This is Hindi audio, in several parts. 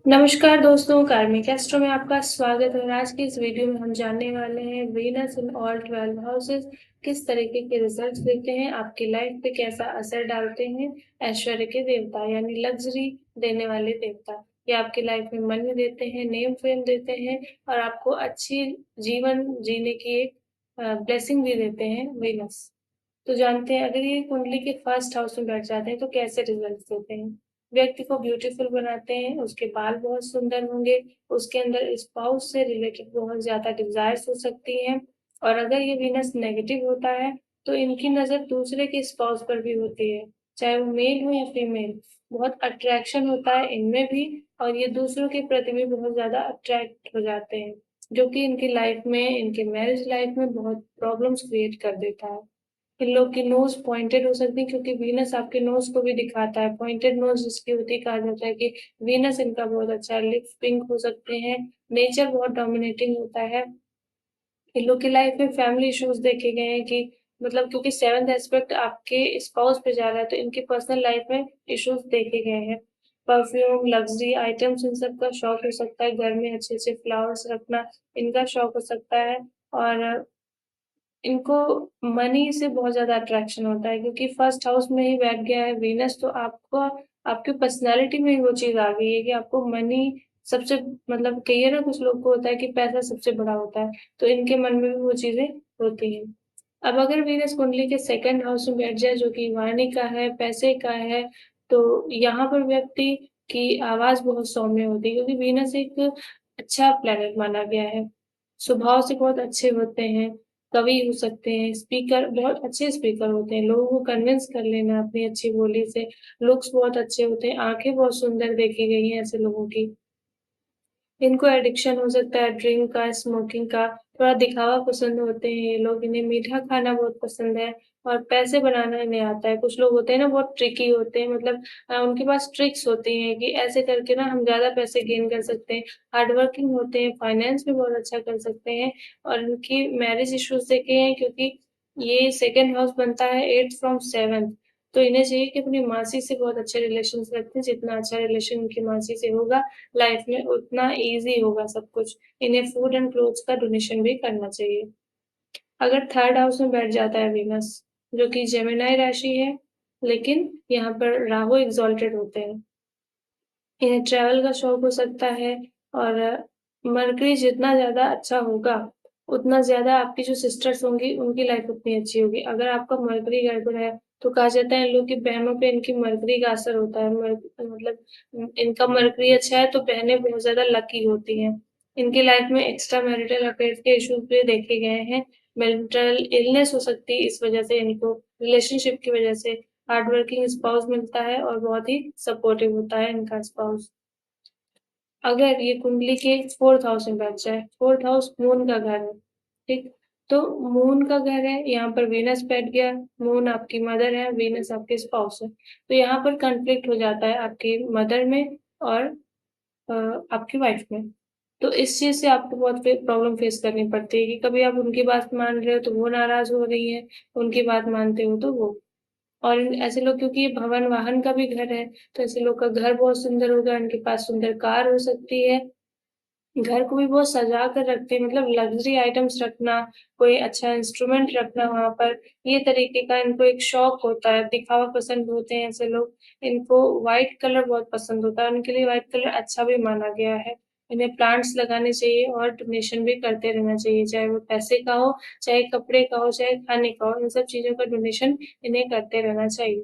नमस्कार दोस्तों, कार्मिक एस्ट्रो में आपका स्वागत है और आज की इस वीडियो में हम जानने वाले हैं वीनस इन ऑल 12 हाउसेस किस तरीके के रिजल्ट्स देते हैं, आपकी लाइफ पे कैसा असर डालते हैं। ऐश्वर्य के देवता यानी लग्जरी देने वाले देवता, ये आपकी लाइफ में मनी देते हैं, नेम फेम देते हैं और आपको अच्छी जीवन जीने की एक ब्लेसिंग भी देते हैं वीनस। तो जानते हैं अगर ये कुंडली के फर्स्ट हाउस में बैठ जाते हैं तो कैसे रिजल्ट देते हैं। व्यक्ति को ब्यूटीफुल बनाते हैं, उसके बाल बहुत सुंदर होंगे, उसके अंदर स्पाउस से रिलेटेड बहुत ज्यादा डिजायर्स हो सकती हैं। और अगर ये वीनस नेगेटिव होता है तो इनकी नजर दूसरे के स्पाउस पर भी होती है, चाहे वो मेल हो या फीमेल। बहुत अट्रैक्शन होता है इनमें भी और ये दूसरों के प्रति भी बहुत ज्यादा अट्रैक्ट हो जाते हैं, जो कि इनकी लाइफ में, इनके मैरिज लाइफ में बहुत प्रॉब्लम्स क्रिएट कर देता है। इन लोग की नोज पॉइंटेड हो सकती है क्योंकि वीनस आपके नोज को भी दिखाता है। पॉइंटेड नोज जिसकी होती है, कहा जाता है कि वीनस इनका बहुत अच्छा है। लिप्स पिंक हो सकते हैं। नेचर बहुत डोमिनेटिंग होता है। इन लोग की लाइफ में फैमिली इश्यूज देखे गए हैं कि मतलब क्योंकि सेवंथ एस्पेक्ट आपके स्पाउस पे जा रहा है तो इनकी पर्सनल लाइफ में इश्यूज देखे गए हैं। परफ्यूम, लग्जरी आइटम्स, इन सब का शौक हो सकता है। घर में अच्छे अच्छे फ्लावर्स रखना, इनका शौक हो सकता है। और इनको मनी से बहुत ज्यादा अट्रैक्शन होता है क्योंकि फर्स्ट हाउस में ही बैठ गया है वीनस, तो आपको आपकी पर्सनैलिटी में ही वो चीज आ गई है कि आपको मनी सबसे, मतलब कहिए ना, कुछ लोग को होता है कि पैसा सबसे बड़ा होता है, तो इनके मन में भी वो चीजें होती हैं। अब अगर वीनस कुंडली के सेकंड हाउस में बैठ जाए जो कि वाणी का है, पैसे का है, तो यहाँ पर व्यक्ति की आवाज बहुत सौम्य होती है क्योंकि वीनस एक अच्छा प्लेनेट माना गया है। स्वभाव से बहुत अच्छे होते हैं, कवि हो सकते हैं, स्पीकर, बहुत अच्छे स्पीकर होते हैं, लोगों को कन्विंस कर लेना अपनी अच्छी बोली से। लुक्स बहुत अच्छे होते हैं, आंखें बहुत सुंदर देखी गई हैं ऐसे लोगों की। इनको एडिक्शन हो सकता है ड्रिंक का, स्मोकिंग का, थोड़ा दिखावा पसंद होते हैं ये लोग। इन्हें मीठा खाना बहुत पसंद है और पैसे बनाना इन्हें आता है। कुछ लोग होते हैं ना, बहुत ट्रिकी होते हैं, मतलब उनके पास ट्रिक्स होती हैं कि ऐसे करके ना हम ज्यादा पैसे गेन कर सकते हैं। हार्ड वर्किंग होते हैं, फाइनेंस भी बहुत अच्छा कर सकते हैं। और इनकी मैरिज इश्यूज देखे हैं क्योंकि ये सेकंड हाउस बनता है 8 फ्रॉम 7। तो इन्हें चाहिए कि अपनी मासी से बहुत अच्छे रिलेशन रखें। जितना अच्छा रिलेशन उनकी मासी से होगा लाइफ में उतना ईजी होगा सब कुछ। इन्हें फूड एंड क्लोथ्स का डोनेशन भी करना चाहिए। अगर थर्ड हाउस में बैठ जाता है वीनस, जो कि जेमिनाई राशि है, लेकिन यहाँ पर राहु एग्जॉल्टेड होते हैं, इन्हें ट्रैवल का शौक हो सकता है। और मरकरी जितना ज्यादा अच्छा होगा उतना ज्यादा आपकी जो सिस्टर्स होंगी उनकी लाइफ उतनी अच्छी होगी। अगर आपका मरकरी गड़बड़ है तो कहा जाता है इन लोग की बहनों पे इनकी मरकरी का असर होता है। मतलब इनका मरकरी अच्छा है तो बहनें बहुत ज्यादा लकी होती हैं। इनकी लाइफ में एक्स्ट्रा मैरिटल अफेयर के इश्यूज भी देखे गए हैं। मेंटल इलनेस हो सकती है इस वजह से इनको, रिलेशनशिप की वजह से। हार्ड वर्किंग स्पाउस मिलता है और बहुत ही सपोर्टिव होता है इनका स्पाउस। अगर ये कुंडली के फोर्थ हाउस में बैठ जाए, फोर्थ हाउस मून का घर है, ठीक। तो मून का घर है, यहाँ पर वीनस बैठ गया। मून आपकी मदर है, वीनस आपके स्पाउस है, तो यहाँ पर कंफ्लिक्ट हो जाता है आपकी मदर में और आपकी वाइफ में। तो इस चीज से आपको बहुत प्रॉब्लम फेस करनी पड़ती है कि कभी आप उनकी बात मान रहे हो तो वो नाराज हो रही है, उनकी बात मानते हो तो वो। और ऐसे लोग, क्योंकि ये भवन वाहन का भी घर है, तो ऐसे लोग का घर बहुत सुंदर होगा, इनके पास सुंदर कार हो सकती है। घर को भी बहुत सजा कर रखते हैं, मतलब लग्जरी आइटम्स रखना, कोई अच्छा इंस्ट्रूमेंट रखना वहां पर, ये तरीके का इनको एक शौक होता है। दिखावा पसंद होते हैं ऐसे लोग। इनको व्हाइट कलर बहुत पसंद होता है, उनके लिए व्हाइट कलर अच्छा भी माना गया है। इन्हें प्लांट्स लगाने चाहिए और डोनेशन भी करते रहना चाहिए, चाहे वो पैसे का हो, चाहे कपड़े का हो, चाहे खाने का हो, इन सब चीजों का डोनेशन इन्हें करते रहना चाहिए।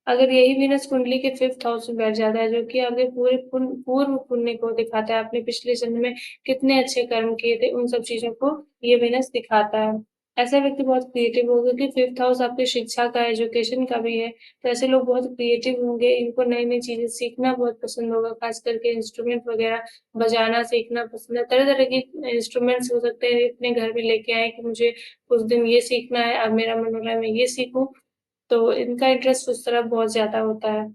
अगर यही वीनस कुंडली के फिफ्थ हाउस में बैठ जाता है, जो कि आगे पूरे पूर्व पुण्य को दिखाता है, आपने पिछले जन्म में कितने अच्छे कर्म किए थे उन सब चीजों को ये वीनस दिखाता है। ऐसा व्यक्ति बहुत क्रिएटिव होगा क्योंकि फिफ्थ हाउस आपकी शिक्षा का, एजुकेशन का भी है, तो ऐसे लोग बहुत क्रिएटिव होंगे। इनको नई नई चीजें सीखना बहुत पसंद होगा, खास करके इंस्ट्रूमेंट वगैरह बजाना सीखना पसंद है। तरह तरह के इंस्ट्रूमेंट्स हो सकते हैं अपने घर में लेके आए कि मुझे कुछ दिन ये सीखना है, अब मेरा मन हो रहा है मैं ये सीखूं, तो इनका इंटरेस्ट उस तरफ बहुत ज्यादा होता है।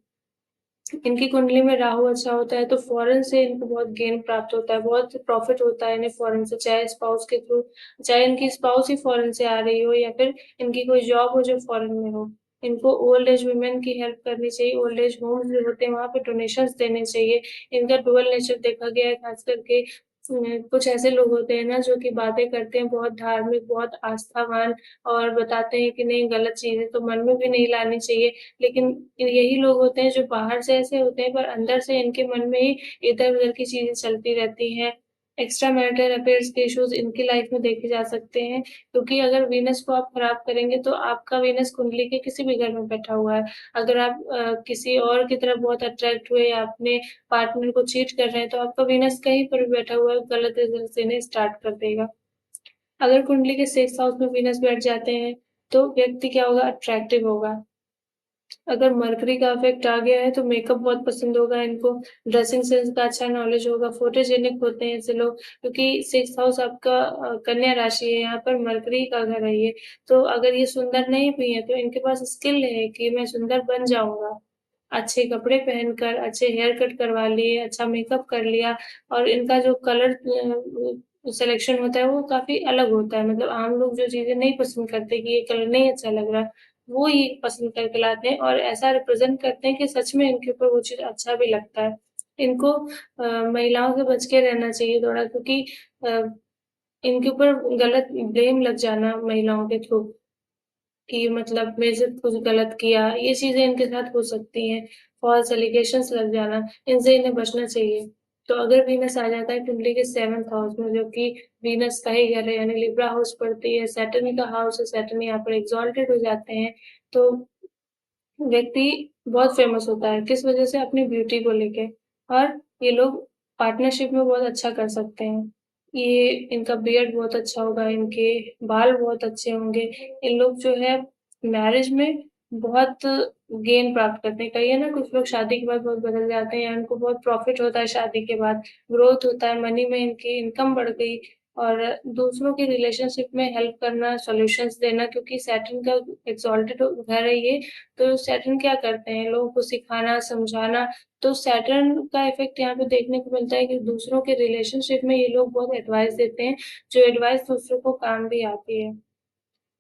इनकी कुंडली में राहु अच्छा होता है तो फॉरेन से इनको बहुत गेन प्राप्त होता है, बहुत प्रॉफिट होता है इन्हें फॉरेन से, चाहे स्पाउस के थ्रू, चाहे इनकी स्पाउस ही फॉरेन से आ रही हो या फिर इनकी कोई जॉब हो जो फॉरेन में हो। इनको ओल्ड एज वुमेन की हेल्प करनी चाहिए, ओल्ड एज होम जो होते हैं वहाँ पे डोनेशंस देने चाहिए। इनका डुअल नेचर देखा गया है, खास करके कुछ ऐसे लोग होते हैं ना जो कि बातें करते हैं बहुत धार्मिक, बहुत आस्थावान, और बताते हैं कि नहीं गलत चीजें तो मन में भी नहीं लानी चाहिए। लेकिन यही लोग होते हैं जो बाहर से ऐसे होते हैं पर अंदर से इनके मन में ही इधर उधर की चीजें चलती रहती हैं। एक्स्ट्रा मैरिटल अफेयर्स के इश्यूज इनकी लाइफ में देखे जा सकते हैं, क्योंकि अगर वीनस को आप खराब करेंगे तो आपका वीनस कुंडली के किसी भी घर में बैठा हुआ है, अगर आप किसी और की तरफ बहुत अट्रैक्ट हुए या अपने पार्टनर को चीट कर रहे हैं तो आपका वीनस कहीं पर भी बैठा हुआ है गलत रिजल्ट देने स्टार्ट कर देगा। अगर कुंडली के 6th हाउस में वीनस बैठ जाते हैं तो व्यक्ति क्या होगा, अट्रैक्टिव होगा। अगर मरकरी का इफेक्ट आ गया है तो मेकअप बहुत पसंद होगा इनको, ड्रेसिंग सेंस का अच्छा नॉलेज होगा, फोटोजेनिक होते हैं ऐसे लोग, क्योंकि 6th हाउस आपका कन्या राशि है, यहाँ पर मरकरी का घर है ये। तो अगर ये सुंदर नहीं भी है तो इनके पास स्किल है कि मैं सुंदर बन जाऊंगा। अच्छे कपड़े पहनकर अच्छे हेयर कट करवा लिए, अच्छा मेकअप कर लिया, और इनका जो कलर सिलेक्शन होता है वो काफी अलग होता है। मतलब आम लोग जो चीजें नहीं पसंद करते कि ये कलर नहीं अच्छा लग रहा, वो ये पसंद करके लाते हैं और ऐसा रिप्रेजेंट करते हैं कि सच में इनके ऊपर वो चीज अच्छा भी लगता है। इनको महिलाओं से बच के रहना चाहिए थोड़ा, क्योंकि अ, इनके ऊपर गलत ब्लेम लग जाना महिलाओं के थ्रू कि मतलब मेरे से कुछ गलत किया, ये चीजें इनके साथ हो सकती हैं। फॉल्स एलिगेशंस लग जाना, इनसे इन्हें बचना चाहिए। तो अगर वीनस आ जाता है कुंडली के 7th हाउस में, जो कि वीनस का ही घर है, यानी लिब्रा हाउस पड़ती है, सैटर्न का हाउस है, सैटर्न यहाँ पर एग्जॉल्टेड हो जाते हैं, तो व्यक्ति बहुत फेमस होता है किस वजह से, अपनी ब्यूटी को लेके। और ये लोग पार्टनरशिप में बहुत अच्छा कर सकते हैं। ये इनका बियर्ड बहुत अच्छा होगा, इनके बाल बहुत अच्छे होंगे। इन लोग जो है मैरिज में बहुत गेन प्राप्त करते हैं। कही है ना, कुछ लोग शादी के बाद बहुत बदल जाते हैं, या इनको बहुत प्रॉफिट होता है शादी के बाद, ग्रोथ होता है, मनी में इनकी इनकम बढ़ गई। और दूसरों की रिलेशनशिप में हेल्प करना, सॉल्यूशंस देना, क्योंकि सैटर्न का एक्सॉल्टेड घर है ये। तो सैटर्न क्या करते हैं, लोगों को सिखाना, समझाना। तो सैटर्न का इफेक्ट यहाँ पे देखने को मिलता है कि दूसरों के रिलेशनशिप में ये लोग बहुत एडवाइस देते हैं, जो एडवाइस दूसरों को काम भी आती है।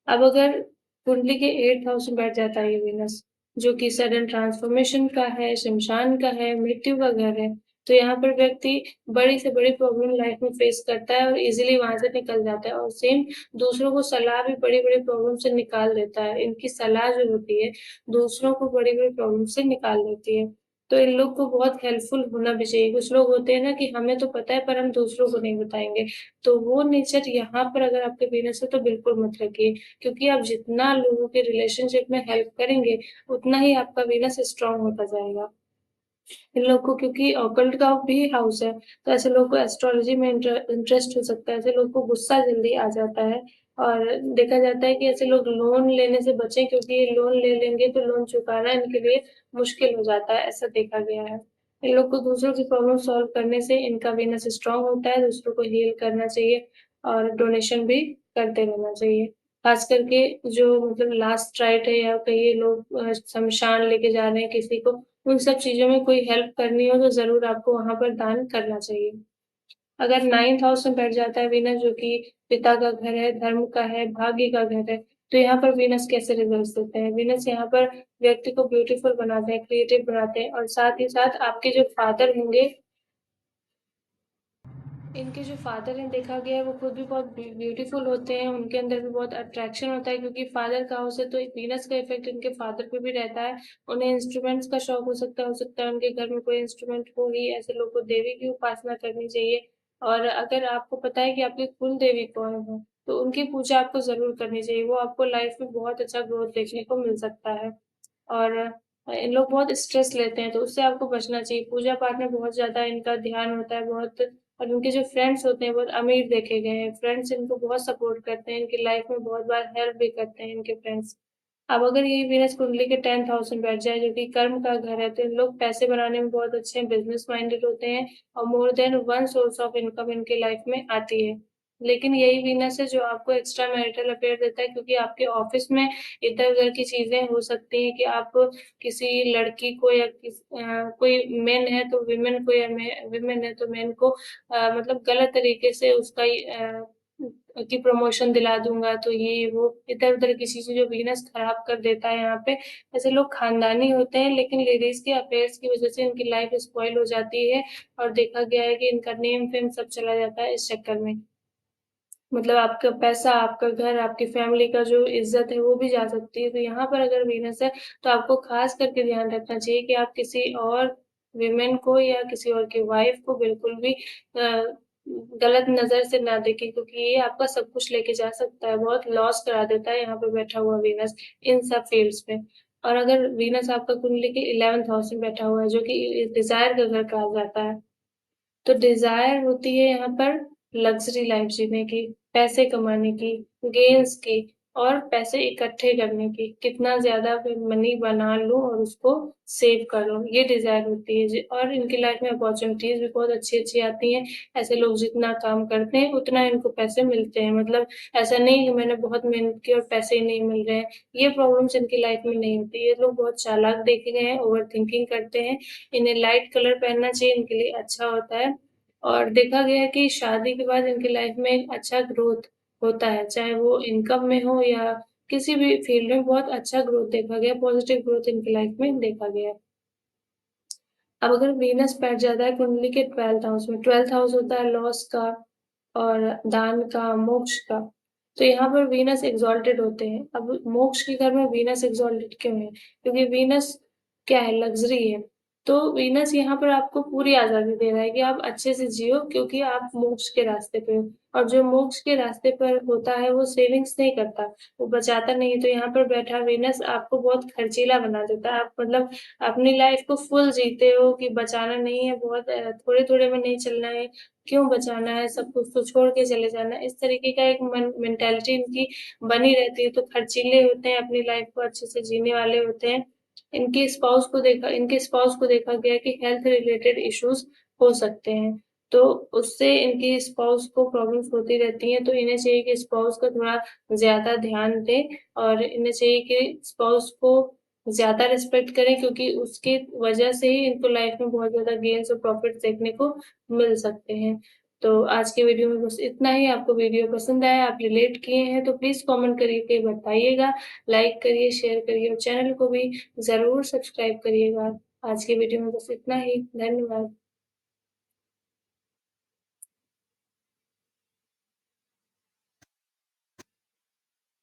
अब अगर कुंडली के 8th हाउस में बैठ जाता है ये वीनस, जो कि सडन ट्रांसफॉर्मेशन का है, शमशान का है, मृत्यु का घर है, तो यहाँ पर व्यक्ति बड़ी से बड़ी प्रॉब्लम लाइफ में फेस करता है और इजीली वहां से निकल जाता है, और सेम दूसरों को सलाह भी बड़ी बड़ी प्रॉब्लम से निकाल देता है। इनकी सलाह जो होती है दूसरों को बड़ी बड़ी प्रॉब्लम से निकाल देती है। तो इन लोग को बहुत हेल्पफुल होना भी चाहिए। कुछ लोग होते हैं ना कि हमें तो पता है पर हम दूसरों को नहीं बताएंगे, तो वो नेचर यहाँ पर अगर आपके वीनस है तो बिल्कुल मत रखिए, क्योंकि आप जितना लोगों के रिलेशनशिप में हेल्प करेंगे उतना ही आपका वीनस स्ट्रांग होता जाएगा। इन लोग को क्योंकि ऑकल्ट का भी हाउस है, तो ऐसे लोग को एस्ट्रोलॉजी में इंटरेस्ट हो सकता है, ऐसे लोग को गुस्सा जल्दी आ जाता है। और देखा जाता है कि ऐसे लोग लोन लेने से बचें, क्योंकि ये लोन ले लेंगे तो लोन चुकाना इनके लिए मुश्किल हो जाता है, ऐसा देखा गया है। इन लोग को दूसरों की प्रॉब्लम सॉल्व करने से इनका वीनस स्ट्रांग होता है, दूसरों को हील करना चाहिए और डोनेशन भी करते रहना चाहिए। खास करके जो मतलब लास्ट राइट है, या कई लोग शमशान लेके जा रहे हैं किसी को, उन सब चीजों में कोई हेल्प करनी हो तो जरूर आपको वहां पर दान करना चाहिए। अगर 9th हाउस में बैठ जाता है वीनस, जो कि पिता का घर है, धर्म का है, भाग्य का घर है, तो यहाँ पर वीनस कैसे रिजल्ट देते हैं, वीनस यहाँ पर व्यक्ति को ब्यूटीफुल बनाते हैं, क्रिएटिव बनाते हैं, और साथ ही साथ आपके जो फादर होंगे, इनके जो फादर हैं देखा गया है वो खुद भी बहुत ब्यूटीफुल होते हैं, उनके अंदर भी बहुत अट्रैक्शन होता है, क्योंकि फादर का हाउस है तो एक वीनस का इफेक्ट इनके फादर पे भी रहता है। उन्हें इंस्ट्रूमेंट्स का शौक हो सकता है उनके घर में कोई इंस्ट्रूमेंट हो ही, ऐसे लोगों को देवी की उपासना करनी चाहिए। और अगर आपको पता है कि आपकी कुल देवी कौन है तो उनकी पूजा आपको जरूर करनी चाहिए, वो आपको लाइफ में बहुत अच्छा ग्रोथ देखने को मिल सकता है। और इन लोग बहुत स्ट्रेस लेते हैं तो उससे आपको बचना चाहिए, पूजा पाठ में बहुत ज्यादा इनका ध्यान होता है बहुत। और इनके जो फ्रेंड्स होते हैं बहुत अमीर देखे गए हैं, फ्रेंड्स इनको बहुत सपोर्ट करते हैं, इनकी लाइफ में बहुत बार हेल्प भी करते हैं इनके फ्रेंड्स। अब अगर ये वीनस कुंडली के 10th हाउस में बैठ जाए, जो कि कर्म का घर है, तो इन लोग पैसे बनाने में बहुत अच्छे हैं, बिजनेस माइंडेड होते हैं, और more than one source of income इनके लाइफ में आती है। लेकिन यही वीनस है जो आपको एक्स्ट्रा मैरिटल अफेयर देता है, क्योंकि आपके ऑफिस में इधर उधर की चीजें हो सकती हैं कि आप किसी लड़की को या कोई मेन है तो विमेन को, या विमेन है तो मेन को मतलब गलत तरीके से उसका की प्रमोशन दिला दूंगा, तो ये वो इधर उधर की चीजें जो वीनस खराब कर देता है यहाँ पे। ऐसे लोग खानदानी होते हैं, लेकिन लेडीज के अफेयर्स की वजह से इनकी लाइफ स्पॉइल हो जाती है, और देखा गया है कि इनका नेम फेम सब चला जाता है इस चक्कर में। मतलब आपका पैसा, आपका घर, आपकी फैमिली का जो इज्जत है वो भी जा सकती है। तो यहाँ पर अगर वीनस है तो आपको खास करके ध्यान रखना चाहिए कि आप किसी और विमेन को या किसी और की वाइफ को बिल्कुल भी गलत नजर से ना देखें, क्योंकि ये आपका सब कुछ लेके जा सकता है, बहुत लॉस करा देता है यहाँ पे बैठा हुआ वीनस इन सब फील्ड्स में। और अगर वीनस आपका कुंडली के 11th हाउस में बैठा हुआ है, जो कि डिजायर का घर कहा जाता है, तो डिजायर होती है यहाँ पर लग्जरी लाइफ जीने की, पैसे कमाने की, गेन्स की, और पैसे इकट्ठे करने की, कितना ज्यादा फिर मनी बना लूं और उसको सेव कर लूं, ये डिजायर होती है और इनकी लाइफ में अपॉर्चुनिटीज भी बहुत अच्छी अच्छी आती हैं। ऐसे लोग जितना काम करते हैं उतना इनको पैसे मिलते हैं, मतलब ऐसा नहीं कि मैंने बहुत मेहनत की और पैसे ही नहीं मिल रहे हैं। ये प्रॉब्लम्स इनकी लाइफ में नहीं होती। ये लोग बहुत चालाक देखे गए हैं, ओवर थिंकिंग करते हैं। इन्हें लाइट कलर पहनना चाहिए, इनके लिए अच्छा होता है। और देखा गया है कि शादी के बाद इनकी लाइफ में एक अच्छा ग्रोथ होता है, चाहे वो इनकम में हो या किसी भी फील्ड में, बहुत अच्छा ग्रोथ देखा गया, पॉजिटिव ग्रोथ इनकी लाइफ में देखा गया है। अब अगर वीनस बैठ जाता है कुंडली के 12th हाउस में, 12th हाउस होता है लॉस का और दान का, मोक्ष का। तो यहाँ पर वीनस एग्जॉल्टेड होते हैं। अब मोक्ष के घर में वीनस एग्जॉल्टेड क्यों है? क्योंकि वीनस क्या है, लग्जरी है। तो वीनस यहाँ पर आपको पूरी आजादी दे रहा है कि आप अच्छे से जियो, क्योंकि आप मोक्ष के रास्ते पे हो। और जो मोक्ष के रास्ते पर होता है वो सेविंग्स नहीं करता, वो बचाता नहीं है। तो यहाँ पर बैठा वीनस आपको बहुत खर्चीला बना देता है। आप मतलब अपनी लाइफ को फुल जीते हो कि बचाना नहीं है, बहुत थोड़े थोड़े में नहीं चलना है, क्यों बचाना है, सब कुछ तो छोड़ के चले जाना है, इस तरीके का एक मेंटेलिटी इनकी बनी रहती है। तो खर्चीले होते हैं, अपनी लाइफ को अच्छे से जीने वाले होते हैं। इनके स्पाउस को देखा गया कि हेल्थ रिलेटेड इश्यूज हो सकते हैं, तो उससे इनकी स्पाउस को प्रॉब्लम्स होती रहती हैं। तो इन्हें चाहिए कि स्पाउस का थोड़ा ज्यादा ध्यान दें, और इन्हें चाहिए कि स्पाउस को ज्यादा रिस्पेक्ट करें, क्योंकि उसकी वजह से ही इनको लाइफ में बहुत ज्यादा गेन्स और प्रॉफिट देखने को मिल सकते हैं। तो आज के वीडियो में बस इतना ही। आपको वीडियो पसंद आया, आप रिलेट किए हैं, तो प्लीज कमेंट करके बताइएगा, लाइक करिए, शेयर करिए, और चैनल को भी जरूर सब्सक्राइब करिएगा। आज के वीडियो में बस इतना ही। धन्यवाद।